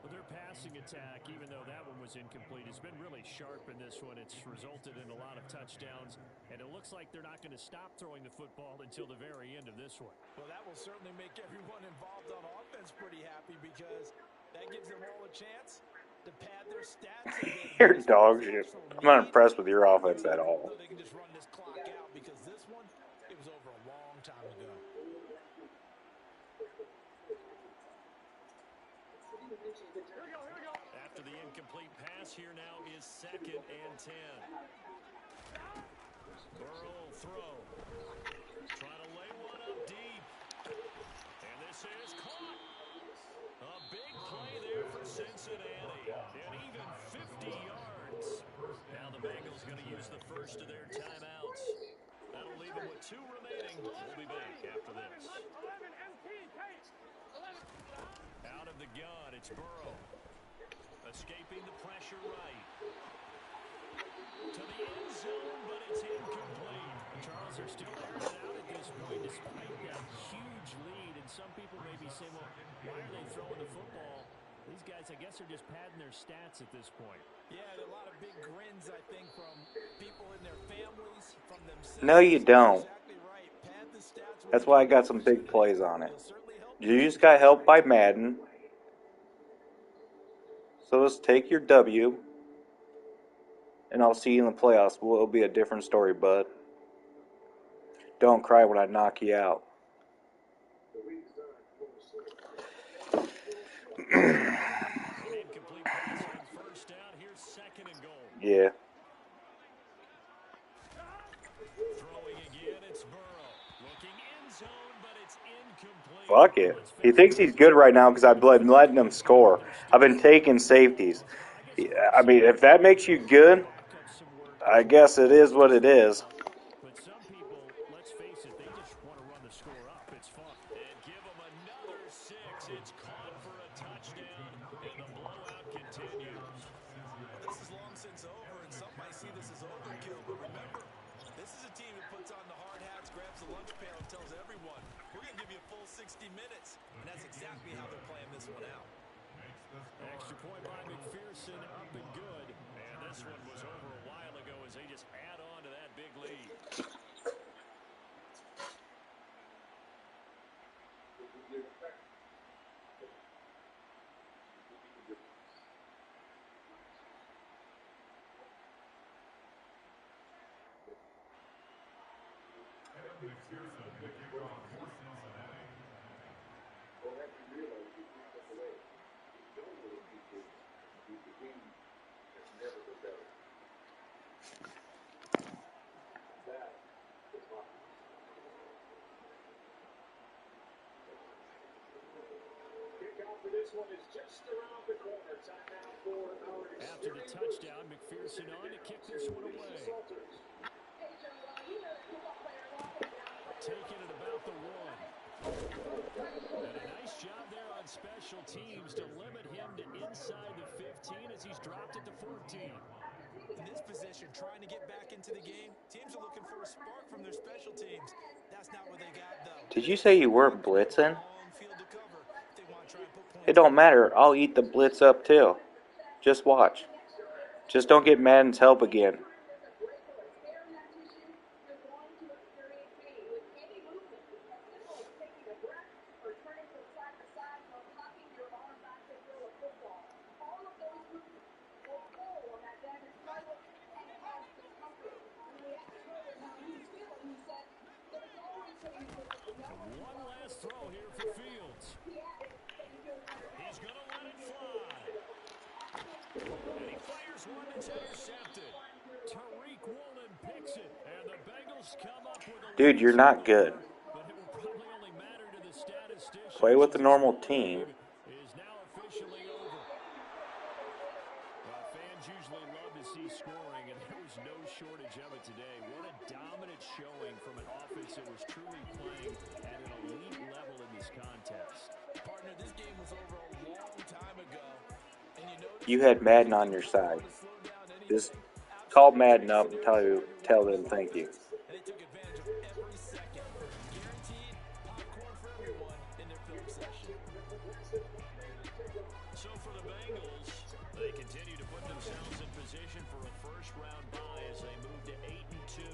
Well, their passing attack, even though that one was incomplete, has been really sharp in this one. It's resulted in a lot of touchdowns, and it looks like they're not going to stop throwing the football until the very end of this one. Well, that will certainly make everyone involved on offense pretty happy because that gives them all a chance to pad their stats. You're dog shit. I'm not impressed with your offense at all. They can just run this clock out because this one, it was over a long time ago. After the incomplete pass, here now is 2nd and 10. Burrow will throw. Trying to lay one up deep. And this is caught. A big play there for Cincinnati. And even 50 yards. Now the Bengals going to use the first of their timeouts. That'll leave them with 2 remaining. We'll be back after this. Out of the gun, it's Burrow. Escaping the pressure right. To the end zone, but it's incomplete. Charles, are still airing it out at this point despite that huge lead. And some people may be saying, well, why are they throwing the football? These guys, I guess, are just padding their stats at this point. Yeah, a lot of big grins, I think, from people in their families, from themselves. No, you don't. Exactly right. Pad the stats. That's why I got some big plays on it. You just got helped by Madden. So let's take your W. And I'll see you in the playoffs. Well, it'll be a different story, bud. Don't cry when I knock you out. Incomplete pass on 1st down. Here's 2nd and goal. Yeah. Throwing again, it's Burrow. Looking end zone, but it's incomplete. Fuck it. He thinks he's good right now because I've been letting him score. I've been taking safeties. I mean, if that makes you good, I guess it is what it is. But some people, let's face it, they just want to run the score up. It's fun. And give them another 6. It's caught for a touchdown, and the blowout continues. Well, this is long since over, and some might see this as overkill. But remember, this is a team that puts on the hard hats, grabs the lunch pail, and tells everyone, we're going to give you a full 60 minutes. And that's exactly how they're playing this one out. Extra point by McPherson, up and good. And this one was over a while ago as they just add on to that big lead. McPherson to kick off for Cincinnati. Well, have you realized you can't get away? You don't know the future. The game has never been better. That is hockey. Kickoff for this one is just around the corner. Timeout for our After the touchdown, McPherson on to kick this one away. Taking it about the 1. And a nice job there on special teams to limit him to inside the 15 as he's dropped it to 14. In this position, trying to get back into the game, teams are looking for a spark from their special teams. That's not what they got, though. Did you say you weren't blitzing? Long field to cover. They want to try and put points. It don't matter. I'll eat the blitz up too. Just watch. Just don't get Madden's help again. One last throw here for Fields. He's going to let it fly. And he fires one that's intercepted. Tariq Woolen picks it, and the Bengals come up with a Dude, you're not good. but it will probably only matter to the statisticians. Play with the normal team. Is now officially over. Well, fans usually love to see scoring, and there was no shortage of it today. What a dominant showing from an offense that was truly playing at an elite level in this contest. Partner, this game was over a long time ago. And You had Madden on your side. Just call Madden up and tell them thank you. And they took advantage of every second. Guaranteed popcorn for everyone in their film session. So for the Bengals, they continue to put themselves in position for a first-round bye as they move to 8-2.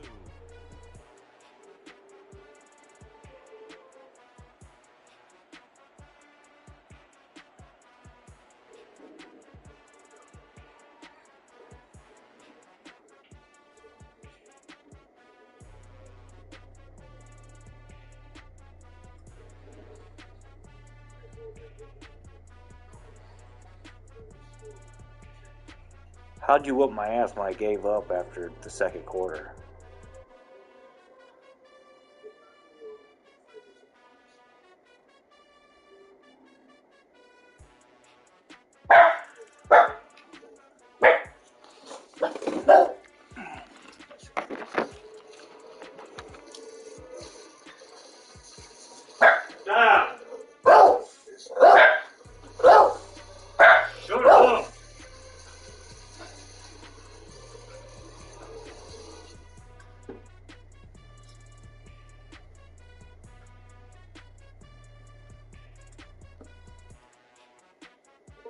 How'd you whoop my ass when I gave up after the second quarter?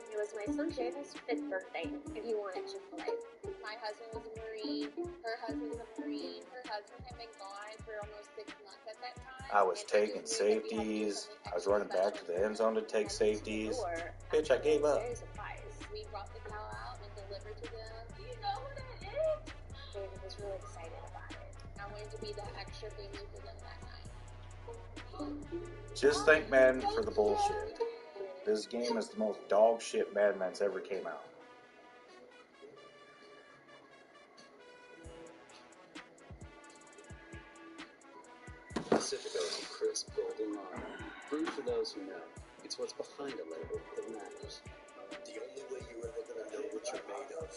It was my son Jada's 5th birthday, and he wanted Chick-fil-A. My husband was a Marine, her husband's a Marine, her husband had been gone for almost 6 months at that time. I was taking safeties. I was running back to the end zone to take safeties. Bitch, I gave up. We brought the cow out and delivered to them. Do you know who that is? David was really excited about it. I wanted to be that extra baby for them that night. Just thank Madden for the bullshit. This game is the most dog shit Madden that's ever came out. Pacifico is a crisp golden line. Brewed for those who know. It's what's behind a label that matters. The only way you're ever gonna know what you're made of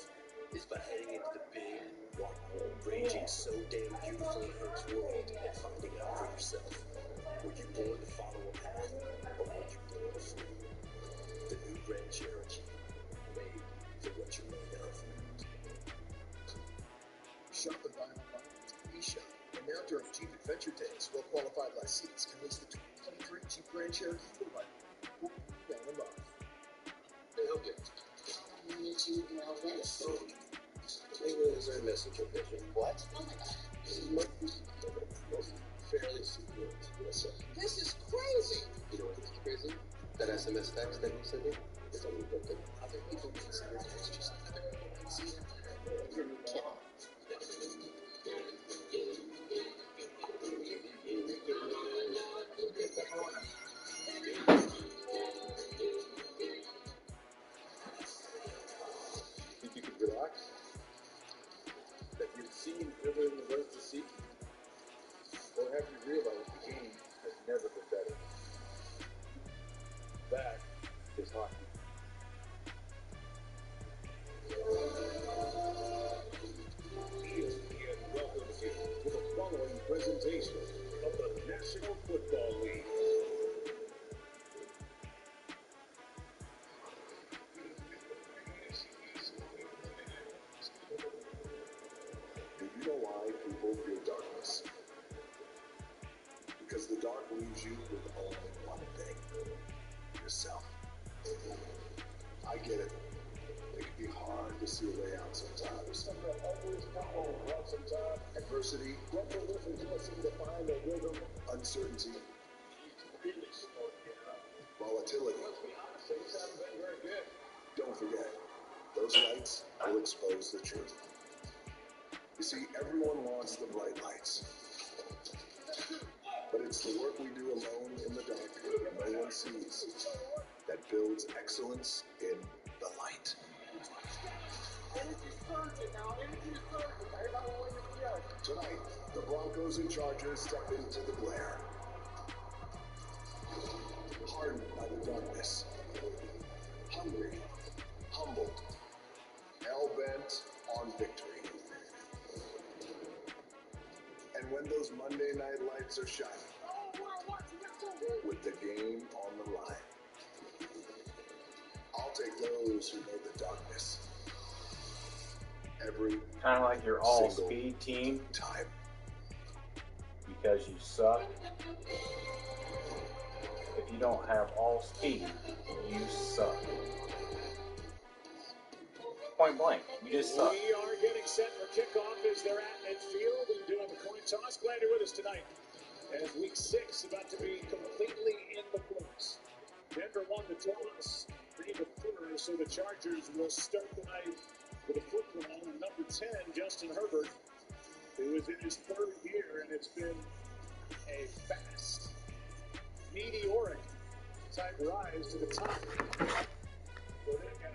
is by heading into the big, wide, raging, so damn beautiful in Earth's world and finding out for yourself. Were you born to follow a path, or were you born to flee? The new red Cherokee, made for what you're made of. Shop and buy online at eShop. And now during Jeep Adventure Days, well-qualified lessees can lease the 2023 Jeep Grand Cherokee 4x4 down a month. They'll get Did you know this? Maybe there's a message of vision. What? Oh my God. Fairly secure. Listen. This is crazy. You know what's crazy? That SMS text that you sent me? It's only broken. Other people can see your text just like other people can see it. You're kidding. you've seen everything there is to see? Or have you realized the game has never been better? That is hockey. ESPN welcomes you to the following presentation of the National Football League. Do you know why people fear darkness? Because the dark leaves you with only one thing: yourself. I get it. It can be hard to see a way out sometimes. Adversity, uncertainty, volatility. Don't forget, those lights will expose the truth. You see, everyone wants the bright lights. But it's the work we do alone in the dark that no one sees that builds excellence in the light. Tonight, the Broncos and Chargers step into the glare. Hardened by the darkness. Hungry. Humbled. Hell-bent on victory. And when those Monday night lights are shining, with the game on the line, I'll take those who know the darkness. Every kind of like your all-speed team time. Because you suck. If you don't have all speed, you suck. Point blank, you just suck. We are getting set for kickoff as they're at midfield and doing the coin toss. Glad you're with us tonight. As week 6 about to be completely in the books. Denver won the toss 3-4, so the Chargers will start tonight with a football. And number 10, Justin Herbert, who is in his 3rd year, and it's been a fast, meteoric type rise to the top for that guy.